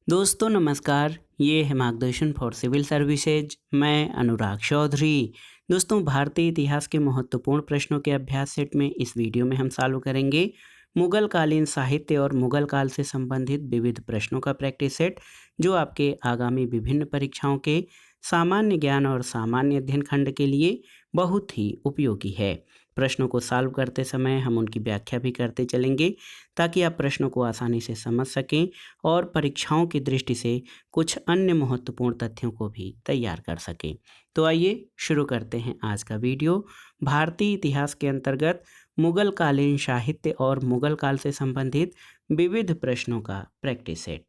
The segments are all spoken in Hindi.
दोस्तों नमस्कार। ये है मार्गदर्शन फॉर सिविल सर्विसेज। मैं अनुराग चौधरी। दोस्तों भारतीय इतिहास के महत्वपूर्ण प्रश्नों के अभ्यास सेट में इस वीडियो में हम सॉल्व करेंगे मुगल कालीन साहित्य और मुगल काल से संबंधित विविध प्रश्नों का प्रैक्टिस सेट, जो आपके आगामी विभिन्न परीक्षाओं के सामान्य ज्ञान और सामान्य अध्ययन खंड के लिए बहुत ही उपयोगी है। प्रश्नों को सॉल्व करते समय हम उनकी व्याख्या भी करते चलेंगे, ताकि आप प्रश्नों को आसानी से समझ सकें और परीक्षाओं की दृष्टि से कुछ अन्य महत्वपूर्ण तथ्यों को भी तैयार कर सकें। तो आइए शुरू करते हैं आज का वीडियो। भारतीय इतिहास के अंतर्गत मुगल कालीन साहित्य और मुगल काल से संबंधित विविध प्रश्नों का प्रैक्टिस सेट।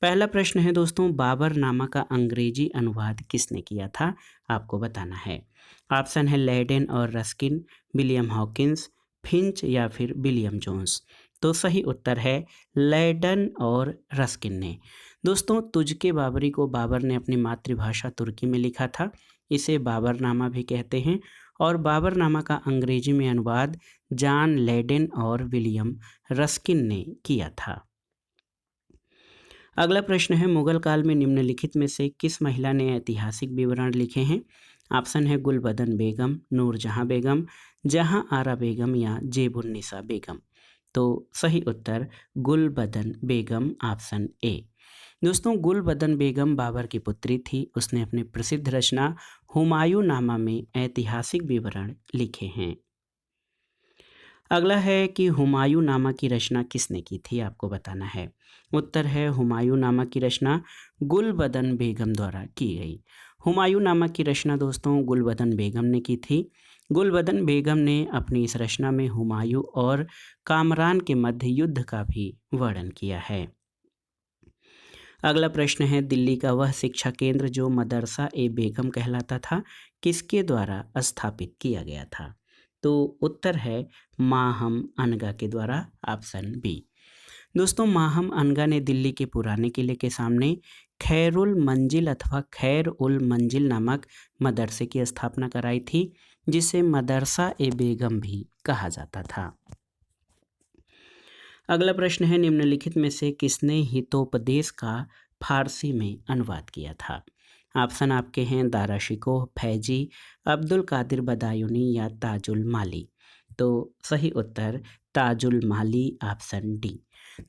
पहला प्रश्न है दोस्तों, बाबर नामा का अंग्रेजी अनुवाद किसने किया था? आपको बताना है। ऑप्शन है लेडेन और रस्किन, विलियम हॉकिंस, फिंच या फिर विलियम जोन्स। तो सही उत्तर है लेडन और रस्किन ने। दोस्तों तुझके बाबरी को बाबर ने अपनी मातृभाषा तुर्की में लिखा था। इसे बाबरनामा भी कहते हैं और बाबरनामा का अंग्रेजी में अनुवाद जॉन लेडेन और विलियम रस्किन ने किया था। अगला प्रश्न है, मुगल काल में निम्नलिखित में से किस महिला ने ऐतिहासिक विवरण लिखे हैं? ऑप्शन है गुलबदन बेगम, नूरजहां बेगम, जहां आरा बेगम या जेबुन्निसा बेगम। तो सही उत्तर गुलबदन बेगम, ऑप्शन ए। दोस्तों गुलबदन बेगम बाबर की पुत्री थी। उसने अपनी प्रसिद्ध रचना हुमायूं नामा में ऐतिहासिक विवरण लिखे हैं। अगला है कि हुमायूं नामा की रचना किसने की थी? आपको बताना है। उत्तर है हुमायूं नामा की रचना गुलबदन बेगम द्वारा की गई। हुमायूं नामा की रचना दोस्तों गुलबदन बेगम ने की थी। गुलबदन बेगम ने अपनी इस रचना में हुमायूं और कामरान के मध्य युद्ध का भी वर्णन किया है। अगला प्रश्न है, दिल्ली का वह शिक्षा केंद्र जो मदरसा ए बेगम कहलाता था, किसके द्वारा स्थापित किया गया था? तो उत्तर है माहम अनगा के द्वारा, ऑप्शन बी। दोस्तों माहम अनगा ने दिल्ली के पुराने किले के सामने खैरुल मंजिल अथवा खैर उल मंजिल नामक मदरसे की स्थापना कराई थी, जिसे मदरसा ए बेगम भी कहा जाता था। अगला प्रश्न है, निम्नलिखित में से किसने हितोपदेश का फारसी में अनुवाद किया था? ऑप्शन आपके हैं दारा शिकोह, फैजी, अब्दुल कादिर बदायूनी या ताजुल माली। तो सही उत्तर ताजुल माली, ऑप्शन डी।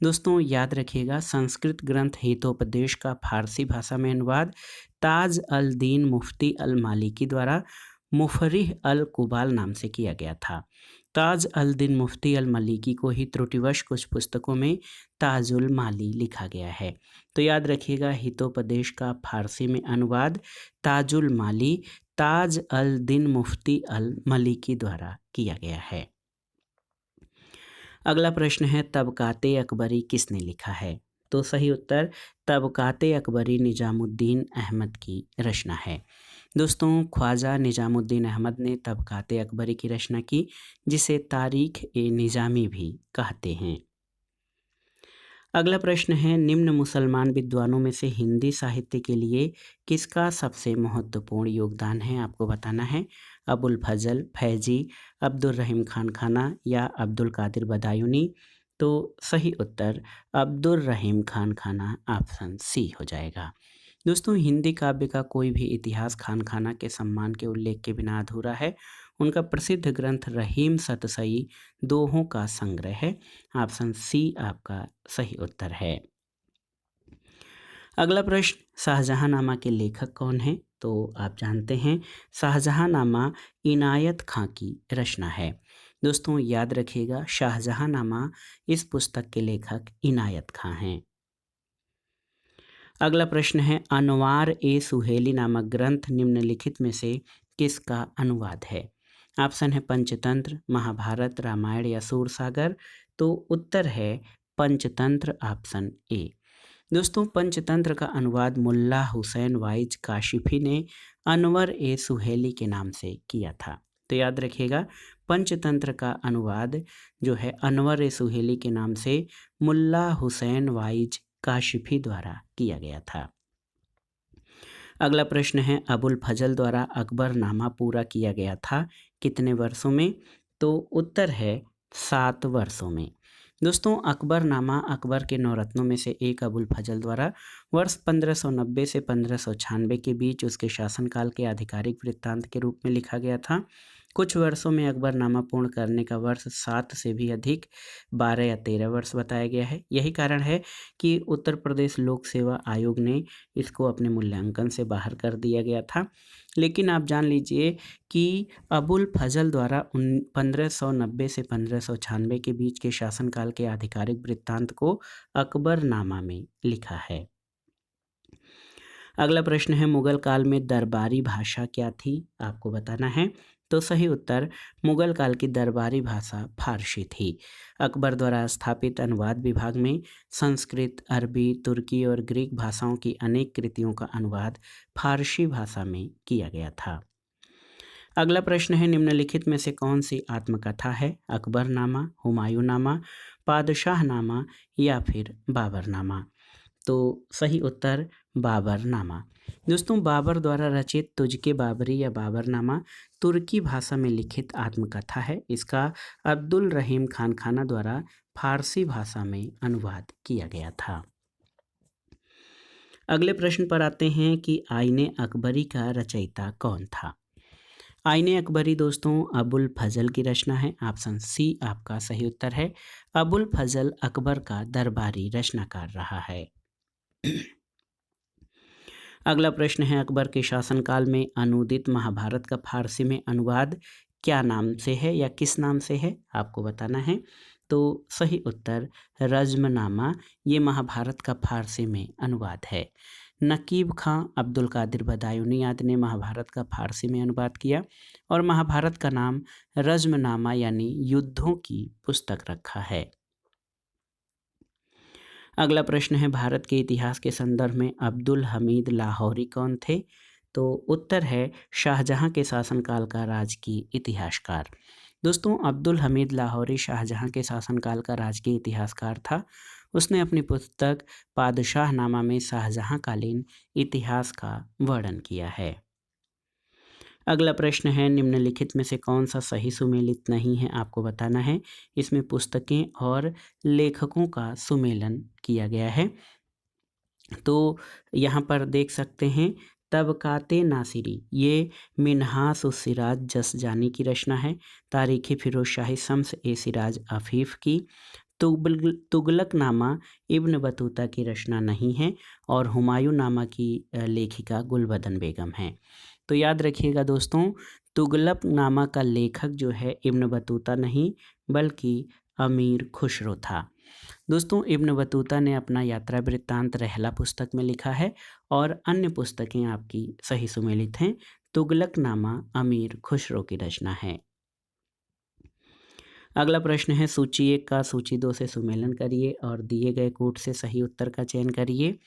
दोस्तों याद रखिएगा, संस्कृत ग्रंथ हितोपदेश का फारसी भाषा में अनुवाद ताज अल दीन मुफ्ती अल मालिकी द्वारा मुफरिह अल कुबाल नाम से किया गया था। ताज अल दीन मुफ्ती अल मलिकी को ही त्रुटिवश कुछ पुस्तकों में ताजुल माली लिखा गया है। तो याद रखिएगा, हितोपदेश का फारसी में अनुवाद ताजुल माली ताज अल दीन मुफ्ती अल मलिकी द्वारा किया गया है। अगला प्रश्न है, तबकाते अकबरी किसने लिखा है? तो सही उत्तर तबकाते अकबरी निजामुद्दीन अहमद की रचना है। दोस्तों ख्वाजा निजामुद्दीन अहमद ने तबकाते अकबरी की रचना की, जिसे तारीख ए निज़ामी भी कहते हैं। अगला प्रश्न है, निम्न मुसलमान विद्वानों में से हिंदी साहित्य के लिए किसका सबसे महत्वपूर्ण योगदान है? आपको बताना है। अबुल फजल, फैजी, अब्दुल रहीम खान खाना या अब्दुल कादिर बदायूनी। तो सही उत्तर अब्दुल रहीम खान खाना, ऑप्शन सी हो जाएगा। दोस्तों हिंदी काव्य का कोई भी इतिहास खान खाना के सम्मान के उल्लेख के बिना अधूरा है। उनका प्रसिद्ध ग्रंथ रहीम सतसई दोहों का संग्रह है। ऑप्शन सी आपका सही उत्तर है। अगला प्रश्न, शाहजहांनामा के लेखक कौन हैं? तो आप जानते हैं शाहजहांनामा इनायत खां की रचना है। दोस्तों याद रखिएगा, शाहजहांनामा इस पुस्तक के लेखक इनायत खां हैं। अगला प्रश्न है, अनवार ए सुहेली नामक ग्रंथ निम्नलिखित में से किसका अनुवाद है? ऑप्शन है पंचतंत्र, महाभारत, रामायण या सूरसागर। तो उत्तर है पंचतंत्र, ऑप्शन ए। दोस्तों पंचतंत्र का अनुवाद मुल्ला हुसैन वाइज काशिफी ने अनवर ए सुहेली के नाम से किया था। तो याद रखिएगा, पंचतंत्र का अनुवाद जो है अनवर ए सुहेली के नाम से मुल्ला हुसैन वाइज काशिफी द्वारा किया गया था। अगला प्रश्न है, अबुल फजल द्वारा अकबर नामा पूरा किया गया था कितने वर्षों में? तो उत्तर है 7 वर्षों में। दोस्तों अकबरनामा अकबर के नौरत्नों में से एक अबुल फजल द्वारा वर्ष 1590 से 1596 के बीच उसके शासनकाल के आधिकारिक वृत्तांत के रूप में लिखा गया था। कुछ वर्षों में अकबरनामा पूर्ण करने का वर्ष 7 से भी अधिक 12 या 13 वर्ष बताया गया है। यही कारण है कि उत्तर प्रदेश लोक सेवा आयोग ने इसको अपने मूल्यांकन से बाहर कर दिया गया था। लेकिन आप जान लीजिए कि अबुल फजल द्वारा 1590 से 1596 के बीच के शासनकाल के आधिकारिक वृत्तांत को अकबरनामा में लिखा है। अगला प्रश्न है मुगल काल में दरबारी भाषा क्या थी, आपको बताना है। तो सही उत्तर मुगल काल की दरबारी भाषा फारसी थी। अकबर द्वारा स्थापित अनुवाद विभाग में संस्कृत, अरबी, तुर्की और ग्रीक भाषाओं की अनेक कृतियों का अनुवाद फारसी भाषा में किया गया था। अगला प्रश्न है निम्नलिखित में से कौन सी आत्मकथा है, अकबरनामा, हुमायूंनामा, पादशाहनामा या फिर बाबरनामा। तो सही उत्तर बाबरनामा। दोस्तों बाबर द्वारा रचित तुझके बाबरी या बाबरनामा तुर्की भाषा में लिखित आत्मकथा है। इसका अब्दुल रहीम खानखाना द्वारा फारसी भाषा में अनुवाद किया गया था। अगले प्रश्न पर आते हैं कि आईने अकबरी का रचयिता कौन था। आईने अकबरी दोस्तों अबुल फजल की रचना है। ऑप्शन सी आपका सही उत्तर है। अबुल फजल अकबर का दरबारी रचनाकार रहा है। अगला प्रश्न है अकबर के शासनकाल में अनुदित महाभारत का फारसी में अनुवाद क्या नाम से है या किस नाम से है, आपको बताना है। तो सही उत्तर रज़्मनामा ये महाभारत का फारसी में अनुवाद है। नकीब खां अब्दुल कादिर बदायूनी आदि ने महाभारत का फारसी में अनुवाद किया और महाभारत का नाम रज़्मनामा यानी युद्धों की पुस्तक रखा है। अगला प्रश्न है भारत के इतिहास के संदर्भ में अब्दुल हमीद लाहौरी कौन थे। तो उत्तर है शाहजहां के शासनकाल का राजकीय इतिहासकार। दोस्तों अब्दुल हमीद लाहौरी शाहजहां के शासनकाल का राजकीय इतिहासकार था। उसने अपनी पुस्तक पादशाहनामा में शाहजहां कालीन इतिहास का वर्णन किया है। अगला प्रश्न है निम्नलिखित में से कौन सा सही सुमेलित नहीं है, आपको बताना है। इसमें पुस्तकें और लेखकों का सुमेलन किया गया है। तो यहाँ पर देख सकते हैं तबकाते नासिरी ये मिन्हास उस सिराज जसजानी की रचना है। तारीख़ फिरोज़शाही शम्स ए सिराज अफीफ़ की। तुगलकनामा इब्न बतूता की रचना नहीं है और हुमायूंनामा की लेखिका गुलबदन बेगम है। तो याद रखिएगा दोस्तों तुगलकनामा का लेखक जो है इब्न बतूता नहीं बल्कि अमीर खुसरो था। दोस्तों इब्न बतूता ने अपना यात्रा वृत्तांत रहला पुस्तक में लिखा है और अन्य पुस्तकें आपकी सही सुमेलित हैं। तुगलकनामा अमीर खुसरो की रचना है। अगला प्रश्न है सूची 1 का सूची 2 से सुमेलन करिए और दिए गए कोट से सही उत्तर का चयन करिए।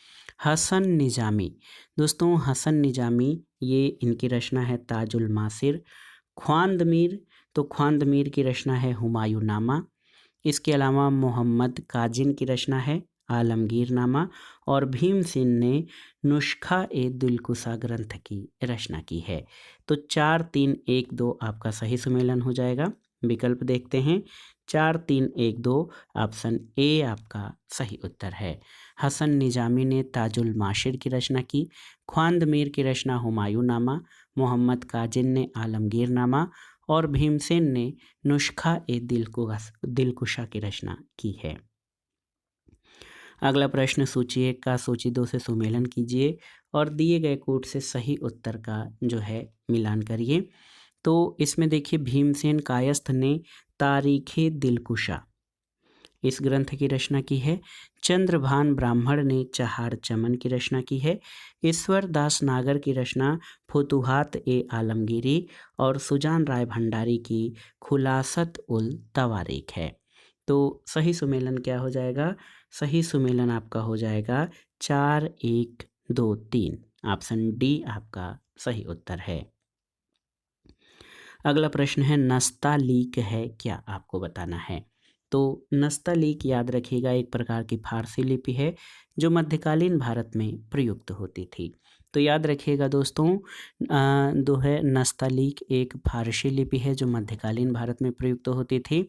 हसन निजामी, दोस्तों हसन निजामी ये इनकी रचना है ताजुल मासिर। ख्वांदमीर, तो ख्वांदमीर की रचना है हुमायूंनामा। इसके अलावा मोहम्मद काजिन की रचना है आलमगीरनामा और भीमसेन ने नुस्खा ए दिलकुशा ग्रंथ की रचना की है। तो 4 3 1 2 आपका सही सुमेलन हो जाएगा। विकल्प देखते हैं 4 3 1 2 ऑप्शन ए आपका सही उत्तर है। हसन निजामी ने ताजुल माशिर की रचना की, ख्वांदमीर की रचना हुमायूंनामा, मोहम्मद काजिन ने आलमगीरनामा और भीमसेन ने नुस्खा ए दिलकुशा की रचना की है। अगला प्रश्न सूची 1 का सूची 2 से सुमेलन कीजिए और दिए गए कोट से सही उत्तर का जो है मिलान करिए। तो इसमें देखिए भीमसेन कायस्थ ने तारीख़े दिलकुशा इस ग्रंथ की रचना की है। चंद्रभान ब्राह्मण ने चहार चमन की रचना की है। ईश्वर दास नागर की रचना फुतुहात ए आलमगीरी और सुजान राय भंडारी की खुलासत उल तवारीख है। तो सही सुमेलन क्या हो जाएगा, सही सुमेलन आपका हो जाएगा 4 1 2 3 ऑप्शन डी आपका सही उत्तर है। अगला प्रश्न है नस्तालीक है क्या, आपको बताना है। तो नस्तालीक याद रखिएगा एक प्रकार की फारसी लिपि है जो मध्यकालीन भारत में प्रयुक्त होती थी। तो याद रखिएगा दोस्तों, दो है नस्तालीक एक फारसी लिपि है जो मध्यकालीन भारत में प्रयुक्त होती थी।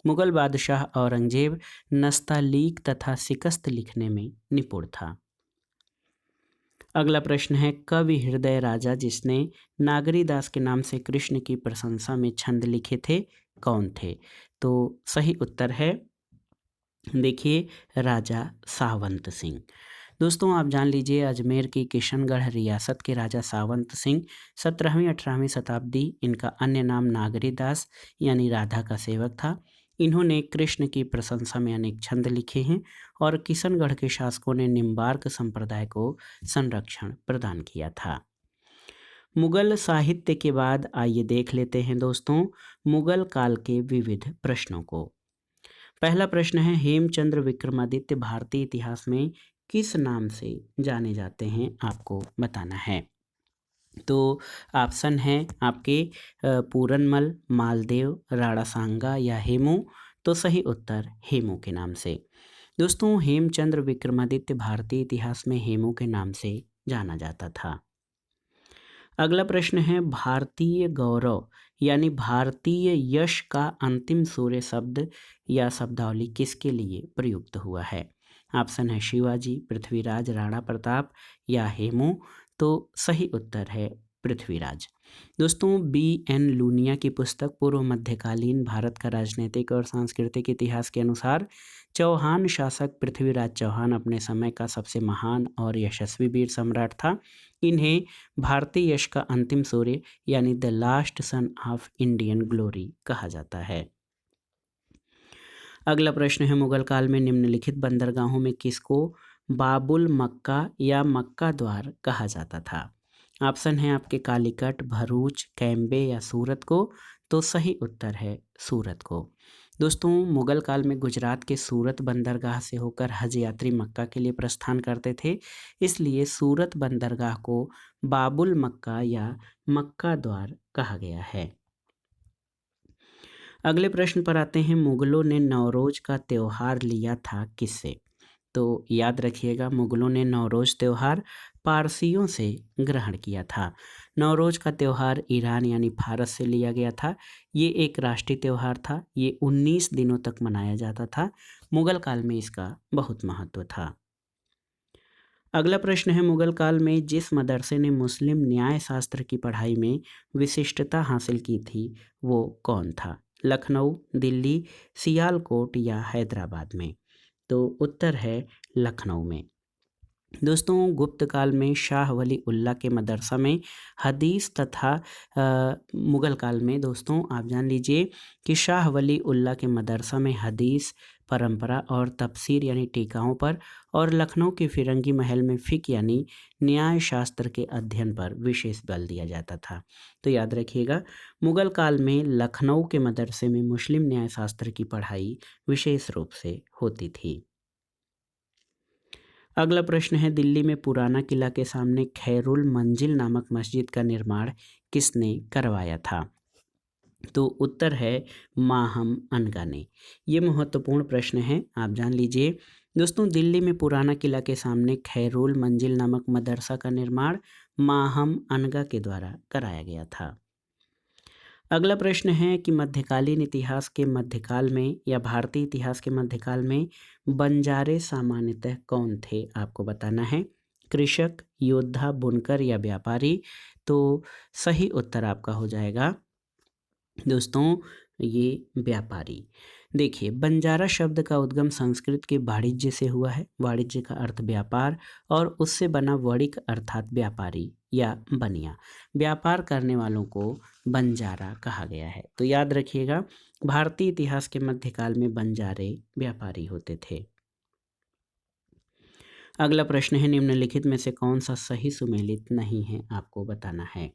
मुगल बादशाह औरंगजेब नस्तालीक तथा शिकस्त लिखने में निपुण था। अगला प्रश्न है, कवि हृदय राजा जिसने नागरीदास के नाम से कृष्ण की प्रशंसा में छंद लिखे थे, कौन थे? तो सही उत्तर है, देखिए, राजा सावंत सिंह। दोस्तों आप जान लीजिए, अजमेर की किशनगढ़ रियासत के राजा सावंत सिंह 17वीं-18वीं शताब्दी, इनका अन्य नाम नागरीदास यानी राधा का सेवक था। इन्होंने कृष्ण की प्रशंसा में अनेक छंद लिखे हैं और किशनगढ़ के शासकों ने निम्बार्क संप्रदाय को संरक्षण प्रदान किया था। मुगल साहित्य के बाद आइए देख लेते हैं दोस्तों मुगल काल के विविध प्रश्नों को। पहला प्रश्न है, हेमचंद्र विक्रमादित्य भारतीय इतिहास में किस नाम से जाने जाते हैं, आपको बताना है। तो ऑप्शन है आपके पूरनमल, मालदेव, राणा सांगा या हेमू। तो सही उत्तर हेमू के नाम से। दोस्तों हेमचंद्र विक्रमादित्य भारतीय इतिहास में हेमू के नाम से जाना जाता था। अगला प्रश्न है, भारतीय गौरव यानी भारतीय यश का अंतिम सूर्य शब्द या शब्दावली किसके लिए प्रयुक्त हुआ है? ऑप्शन है शिवाजी, पृथ्वीराज, राणा प्रताप या हेमू। तो सही उत्तर है पृथ्वीराज। दोस्तों B.N. लूनिया की पुस्तक पूर्व मध्यकालीन भारत का राजनीतिक और सांस्कृतिक इतिहास के अनुसार चौहान शासक पृथ्वीराज चौहान अपने समय का सबसे महान और यशस्वी वीर सम्राट था। इन्हें भारतीय यश का अंतिम सूर्य यानी the last son of Indian glory कहा जाता है। अगला प्रश्न है, मुगल काल में निम्नलिखित बंदरगाहों में किसको बाबुल मक्का या मक्का द्वार कहा जाता था? ऑप्शन है आपके कालीकट, भरूच, कैम्बे या सूरत को। तो सही उत्तर है सूरत को। दोस्तों मुगल काल में गुजरात के सूरत बंदरगाह से होकर हज यात्री मक्का के लिए प्रस्थान करते थे, इसलिए सूरत बंदरगाह को बाबुल मक्का या मक्का द्वार कहा गया है। अगले प्रश्न पर आते हैं, मुगलों ने नवरोज का त्यौहार लिया था किससे? तो याद रखिएगा, मुगलों ने नवरोज त्यौहार पारसियों से ग्रहण किया था। नवरोज का त्यौहार ईरान यानी फारस से लिया गया था। ये एक राष्ट्रीय त्यौहार था। ये 19 दिनों तक मनाया जाता था। मुगल काल में इसका बहुत महत्व था। अगला प्रश्न है, मुगल काल में जिस मदरसे ने मुस्लिम न्याय शास्त्र की पढ़ाई में विशिष्टता हासिल की थी वो कौन था? लखनऊ, दिल्ली, सियालकोट या हैदराबाद में? तो उत्तर है लखनऊ में। दोस्तों गुप्त काल में शाह वली उल्ला के मदरसा में हदीस तथा मुगल काल में दोस्तों आप जान लीजिए कि शाह वली उल्ला के मदरसा में हदीस, परंपरा और तफसीर यानी टीकाओं पर, और लखनऊ के फिरंगी महल में फ़िक़्ह यानी न्याय शास्त्र के अध्ययन पर विशेष बल दिया जाता था। तो याद रखिएगा, मुगल काल में लखनऊ के मदरसे में मुस्लिम न्याय शास्त्र की पढ़ाई विशेष रूप से होती थी। अगला प्रश्न है, दिल्ली में पुराना किला के सामने खैरुल मंजिल नामक मस्जिद का निर्माण किसने करवाया था? तो उत्तर है माहम अनगा ने। ये महत्वपूर्ण प्रश्न है, आप जान लीजिए। दोस्तों दिल्ली में पुराना किला के सामने खैरुल मंजिल नामक मदरसा का निर्माण माहम अनगा के द्वारा कराया गया था। अगला प्रश्न है कि मध्यकालीन इतिहास के मध्यकाल में या भारतीय इतिहास के मध्यकाल में बंजारे सामान्यतः कौन थे, आपको बताना है। कृषक, योद्धा, बुनकर या व्यापारी? तो सही उत्तर आपका हो जाएगा दोस्तों ये व्यापारी। देखिए, बंजारा शब्द का उद्गम संस्कृत के वाणिज्य से हुआ है। वाणिज्य का अर्थ व्यापार और उससे बना वणिक अर्थात व्यापारी या बनिया। व्यापार करने वालों को बंजारा कहा गया है। तो याद रखिएगा, भारतीय इतिहास के मध्यकाल में बंजारे व्यापारी होते थे। अगला प्रश्न है, निम्नलिखित में से कौन सा सही सुमेलित नहीं है, आपको बताना है।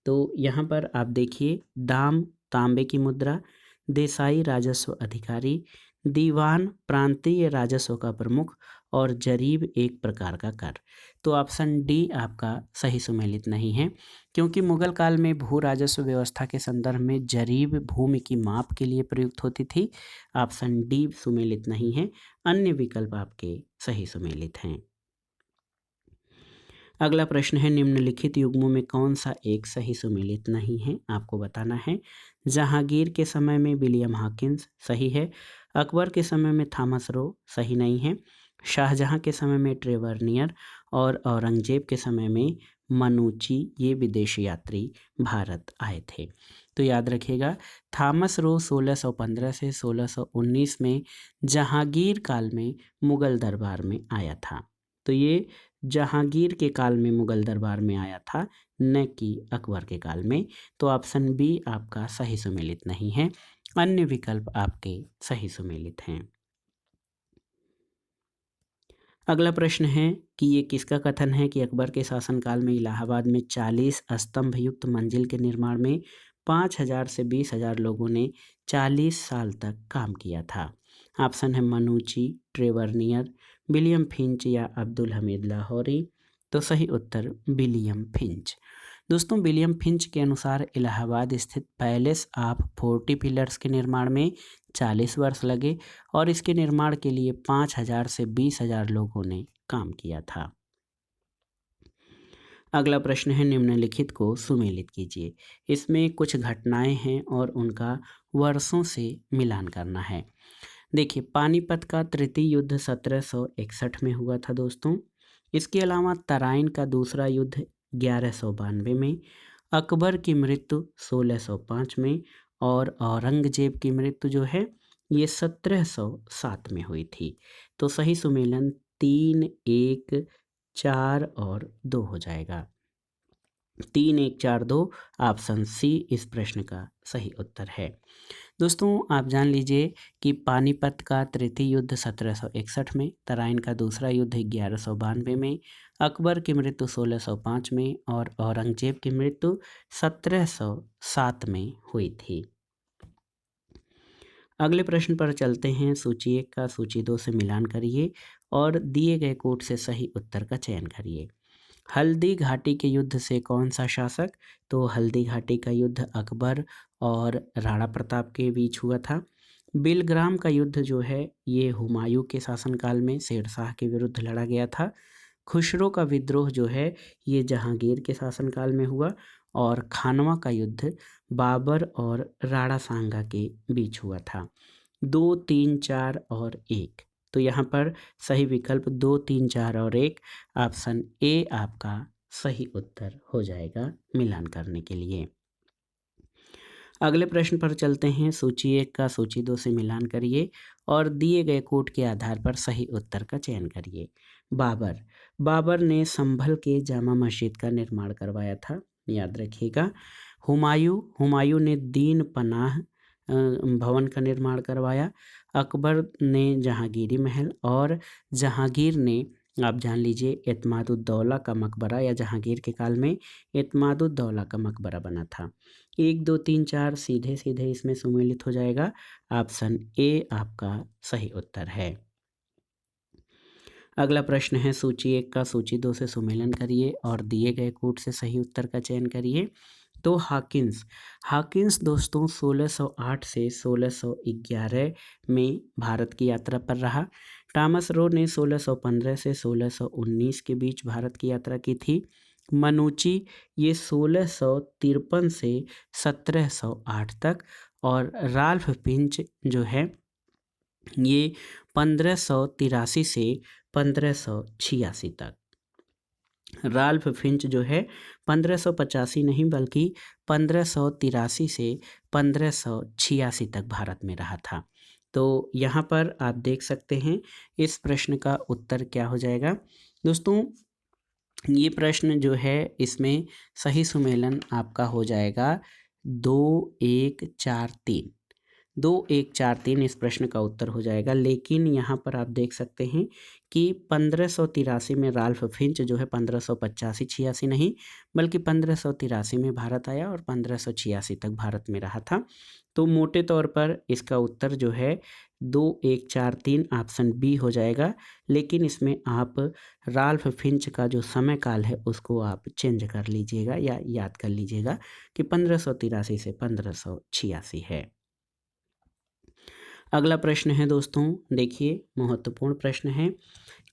तो यहाँ पर आप देखिए, दाम तांबे की मुद्रा, देसाई राजस्व अधिकारी, दीवान प्रांतीय राजस्व का प्रमुख और जरीब एक प्रकार का कर। तो ऑप्शन डी आपका सही सुमेलित नहीं है, क्योंकि मुगल काल में भू राजस्व व्यवस्था के संदर्भ में जरीब भूमि की माप के लिए प्रयुक्त होती थी। ऑप्शन डी सुमेलित नहीं है, अन्य विकल्प आपके सही सुमेलित हैं। अगला प्रश्न है, निम्नलिखित युग्मों में कौन सा एक सही सुमेलित नहीं है, आपको बताना है। जहांगीर के समय में विलियम हॉकिंस सही है। अकबर के समय में थॉमस रो सही नहीं है। शाहजहां के समय में ट्रेवरनियर और औरंगजेब के समय में मनुची ये विदेशी यात्री भारत आए थे। तो याद रखिएगा, थॉमस रो 1615 से 1619 में जहांगीर काल में मुगल दरबार में आया था। तो ये जहांगीर के काल में मुगल दरबार में आया था, न कि अकबर के काल में। तो ऑप्शन बी आपका सही सुमेलित नहीं है, अन्य विकल्प आपके सही सुमेलित हैं। अगला प्रश्न है कि ये किसका कथन है कि अकबर के शासनकाल में इलाहाबाद में 40 स्तंभ युक्त मंजिल के निर्माण में 5,000 से 20,000 लोगों ने 40 साल तक काम किया था। ऑप्शन है मनुची, ट्रेवरनियर, विलियम फिंच या अब्दुल हमीद लाहौरी। तो सही उत्तर विलियम फिंच। दोस्तों, विलियम फिंच के अनुसार इलाहाबाद स्थित पैलेस ऑफ 40 पिलर्स के निर्माण में 40 वर्ष लगे और इसके निर्माण के लिए 5,000 से 20,000 लोगों ने काम किया था। अगला प्रश्न है, निम्नलिखित को सुमेलित कीजिए। इसमें कुछ घटनाएं हैं और उनका वर्षों से मिलान करना है। देखिए, पानीपत का तृतीय युद्ध 1761 में हुआ था दोस्तों। इसके अलावा तराइन का दूसरा युद्ध 1192 में, अकबर की मृत्यु 1605 में और औरंगजेब की मृत्यु जो है ये 1707 में हुई थी। तो सही सुमेलन 3, 1, 4 और 2 हो जाएगा। 3, 1, 4, 2 ऑप्शन सी इस प्रश्न का सही उत्तर है। दोस्तों, आप जान लीजिए कि पानीपत का तृतीय युद्ध 1761 में, तराइन का दूसरा युद्ध 1192 में, अकबर की मृत्यु 1605 में और औरंगजेब की मृत्यु 1707 में हुई थी। अगले प्रश्न पर चलते हैं। सूची 1 का सूची 2 से मिलान करिए और दिए गए कोड से सही उत्तर का चयन करिए। हल्दी घाटी के युद्ध से कौन सा शासक? तो हल्दी घाटी का युद्ध अकबर और राणा प्रताप के बीच हुआ था। बिलग्राम का युद्ध जो है ये हुमायूं के शासनकाल में शेरशाह के विरुद्ध लड़ा गया था। खुसरो का विद्रोह जो है ये जहांगीर के शासनकाल में हुआ और खानवा का युद्ध बाबर और राणा सांगा के बीच हुआ था। 2, 3, 4 और 1। तो यहाँ पर सही विकल्प 2, 3, 4 और 1 ऑप्शन ए आपका सही उत्तर हो जाएगा मिलान करने के लिए। अगले प्रश्न पर चलते हैं। सूची 1 का सूची 2 से मिलान करिए और दिए गए कोड के आधार पर सही उत्तर का चयन करिए। बाबर ने संभल के जामा मस्जिद का निर्माण करवाया था, याद रखिएगा। हुमायूं ने दीन पनाह भवन का निर्माण करवाया। अकबर ने जहांगीरी महल और जहांगीर ने, आप जान लीजिए, एतमादुद्दौला का मकबरा या जहांगीर के काल में एतमादुद्दौला का मकबरा बना था। 1, 2, 3, 4 सीधे सीधे इसमें सुमेलित हो जाएगा। ऑप्शन ए आपका सही उत्तर है। अगला प्रश्न है, सूची 1 का सूची 2 से सुमेलन करिए और दिए गए कोड से सही उत्तर का चयन करिए। तो हॉकिंस दोस्तों 1608 से 1611 में भारत की यात्रा पर रहा। थॉमस रो ने 1615 से 1619 के बीच भारत की यात्रा की थी। मनुची ये 1653 से 1708 तक और राल्फ फिंच जो है ये 1583 से 1586 तक। राल्फ फिंच जो है 1585 नहीं बल्कि 1583 से 1586 तक भारत में रहा था। तो यहाँ पर आप देख सकते हैं इस प्रश्न का उत्तर क्या हो जाएगा। दोस्तों, ये प्रश्न जो है इसमें सही सुमेलन आपका हो जाएगा 2, 1, 4, 3। 2, 1, 4, 3 इस प्रश्न का उत्तर हो जाएगा। लेकिन यहाँ पर आप देख सकते हैं कि 1583 में राल्फ फिंच जो है 1585-86 नहीं बल्कि 1583 में भारत आया और 1586 तक भारत में रहा था। तो मोटे तौर पर इसका उत्तर जो है 2, 1, 4, 3 ऑप्शन बी हो जाएगा। लेकिन इसमें आप राल्फ फिंच का जो समय काल है उसको आप चेंज कर लीजिएगा या याद कर लीजिएगा कि 1583 से 1586 है। अगला प्रश्न है दोस्तों, देखिए महत्वपूर्ण प्रश्न है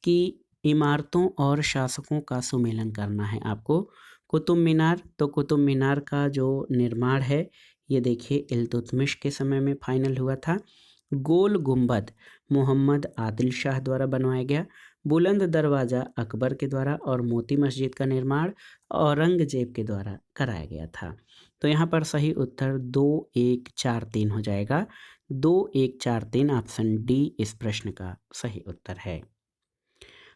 कि इमारतों और शासकों का सुमेलन करना है आपको। कुतुब मीनार, तो कुतुब मीनार का जो निर्माण है ये देखिए इल्तुतमिश के समय में फाइनल हुआ था। गोल गुंबद मोहम्मद आदिल शाह द्वारा बनवाया गया। बुलंद दरवाज़ा अकबर के द्वारा और मोती मस्जिद का निर्माण औरंगजेब के द्वारा कराया गया था। तो यहाँ पर सही उत्तर 2, 1, 4, 3 हो जाएगा। 2, 1, 4, 3 ऑप्शन डी इस प्रश्न का सही उत्तर है।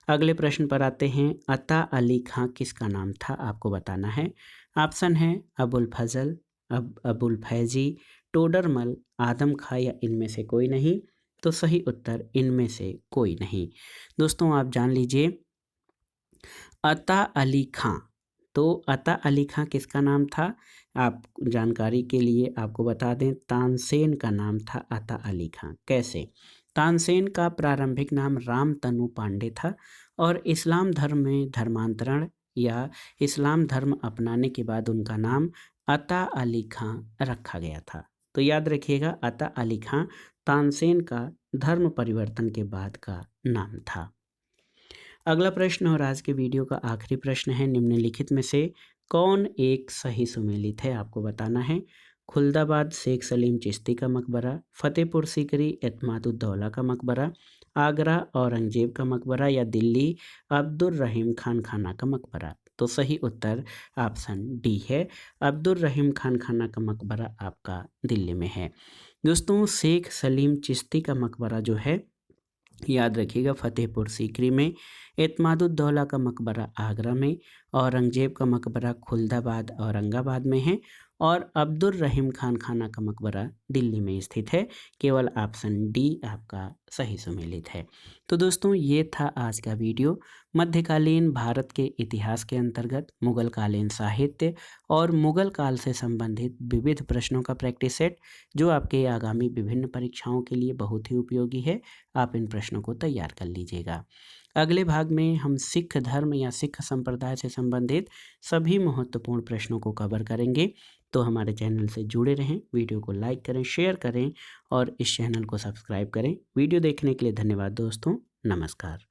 अगले प्रश्न पर आते हैं। अता अली खां किसका नाम था, आपको बताना है। ऑप्शन है अबुल फजल, अबुल फैजी, टोडरमल, आदम खां या इनमें से कोई नहीं। तो सही उत्तर इनमें से कोई नहीं। दोस्तों आप जान लीजिए अता अली खां। तो अता अली खां किसका नाम था, आप जानकारी के लिए आपको बता दें तानसेन का नाम था अता अली खां। कैसे, तानसेन का प्रारंभिक नाम राम तनु पांडे था और इस्लाम धर्म में धर्मांतरण या इस्लाम धर्म अपनाने के बाद उनका नाम अता अली खां रखा गया था। तो याद रखिएगा अता अली खां तानसेन का धर्म परिवर्तन के बाद का नाम था। अगला प्रश्न और आज के वीडियो का आखिरी प्रश्न है। निम्नलिखित में से कौन एक सही सुमेलित है, आपको बताना है। खुलदाबाद शेख सलीम चिश्ती का मकबरा, फतेहपुर सीकरी एतमादुद्दौला का मकबरा, आगरा औरंगजेब का मकबरा या दिल्ली अब्दुल रहीम खान खाना का मकबरा। तो सही उत्तर ऑप्शन डी है, अब्दुल रहीम खान खाना का मकबरा आपका दिल्ली में है। दोस्तों शेख सलीम चिश्ती का मकबरा जो है याद रखिएगा फतेहपुर सीकरी में, एतमादुद्दौला का मकबरा आगरा में, औरंगजेब का मकबरा खुलदाबाद औरंगाबाद में है और अब्दुल रहीम खान खाना का मकबरा दिल्ली में स्थित है। केवल ऑप्शन डी आपका सही सुमेलित है। तो दोस्तों ये था आज का वीडियो। मध्यकालीन भारत के इतिहास के अंतर्गत मुगल कालीन साहित्य और मुगल काल से संबंधित विविध प्रश्नों का प्रैक्टिस सेट जो आपके आगामी विभिन्न परीक्षाओं के लिए बहुत ही उपयोगी है। आप इन प्रश्नों को तैयार कर लीजिएगा। अगले भाग में हम सिख धर्म या सिख संप्रदाय से संबंधित सभी महत्वपूर्ण प्रश्नों को कवर करेंगे। तो हमारे चैनल से जुड़े रहें, वीडियो को लाइक करें, शेयर करें और इस चैनल को सब्सक्राइब करें। वीडियो देखने के लिए धन्यवाद दोस्तों, नमस्कार।